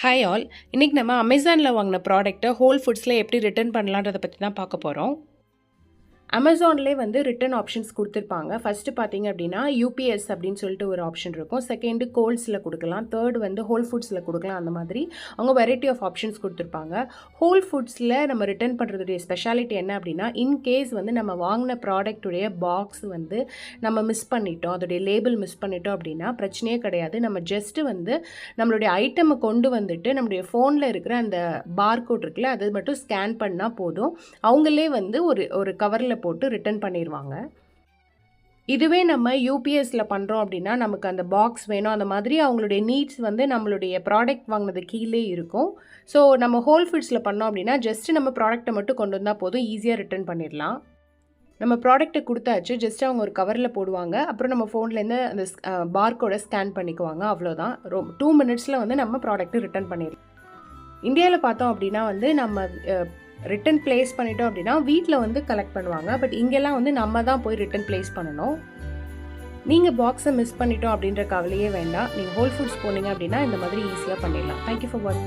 Hi all. இன்றைக்கி நம்ம அமேசானில் வாங்கின ப்ராடக்ட்டை ஹோல் ஃபுட்ஸில் எப்படி ரிட்டர்ன் பண்ணலான்றதை பற்றி தான் பார்க்க போகிறோம். அமேசான்லேயே வந்து ரிட்டர்ன் ஆப்ஷன்ஸ் கொடுத்துருப்பாங்க. ஃபஸ்ட்டு பார்த்தீங்க அப்படின்னா யூபிஎஸ் அப்படின்னு சொல்லிட்டு ஒரு ஆப்ஷன் இருக்கும். செகண்டு கோல்ஸில் கொடுக்கலாம். தேர்ட் வந்து ஹோல் ஃபுட்ஸில் கொடுக்கலாம். அந்த மாதிரி அவங்க வெரைட்டி ஆஃப் ஆப்ஷன்ஸ் கொடுத்துருப்பாங்க. ஹோல் ஃபுட்ஸில் நம்ம ரிட்டர்ன் பண்ணுறதுடைய ஸ்பெஷாலிட்டி என்ன அப்படின்னா, இன்கேஸ் வந்து நம்ம வாங்கின ப்ராடக்ட்டுடைய பாக்ஸ் வந்து நம்ம மிஸ் பண்ணிட்டோம், அதோடைய லேபிள் மிஸ் பண்ணிட்டோம் அப்படின்னா பிரச்சனையே கிடையாது. நம்ம ஜஸ்ட்டு வந்து நம்மளுடைய ஐட்டமை கொண்டு வந்துட்டு நம்மளுடைய ஃபோனில் இருக்கிற அந்த பார்கோட் இருக்குல்ல, அது மட்டும் ஸ்கேன் பண்ணால் போதும். அவங்களே வந்து ஒரு கவரில் போட்டு ரிட்டர்ன் பண்ணிடுவாங்க. இதுவே நம்ம யூபிஎஸ்ல பண்ணுறோம் அப்படின்னா நமக்கு அந்த பாக்ஸ் வேணும், அந்த மாதிரி அவங்களுடைய நீட்ஸ் வந்து நம்மளுடைய ப்ராடக்ட் வாங்கினது கீழே இருக்கும். ஸோ நம்ம ஹோல் ஃபுட்ஸில் பண்ணோம் அப்படின்னா ஜஸ்ட்டு நம்ம ப்ராடக்ட்டை மட்டும் கொண்டு வந்தால் போதும், ஈஸியாக ரிட்டர்ன் பண்ணிடலாம். நம்ம ப்ராடக்ட்டை கொடுத்தாச்சு, ஜஸ்ட் அவங்க ஒரு கவரில் போடுவாங்க. அப்புறம் நம்ம ஃபோன்லேருந்து அந்த பார்கோடை ஸ்கேன் பண்ணிக்குவாங்க. அவ்வளோதான். 2 மினிட்ஸில் வந்து நம்ம ப்ராடக்ட்டை ரிட்டர்ன் பண்ணிடலாம். இந்தியாவில் பார்த்தோம் அப்படின்னா வந்து நம்ம ரிட்டன் பிளேஸ் பண்ணிட்டோம் அப்படின்னா வீட்டில் வந்து கலெக்ட் பண்ணுவாங்க. பட் இங்கெல்லாம் வந்து நம்ம தான் போய் ரிட்டன் பிளேஸ் பண்ணணும். நீங்கள் பாக்ஸை மிஸ் பண்ணிட்டோம் அப்படின்ற கவலையே வேண்டாம். நீங்கள் ஹோல் ஃபுட்ஸ் போனீங்க அப்படின்னா இந்த மாதிரி ஈஸியாக பண்ணிடலாம். தேங்க்யூ ஃபார் வாட்சிங்.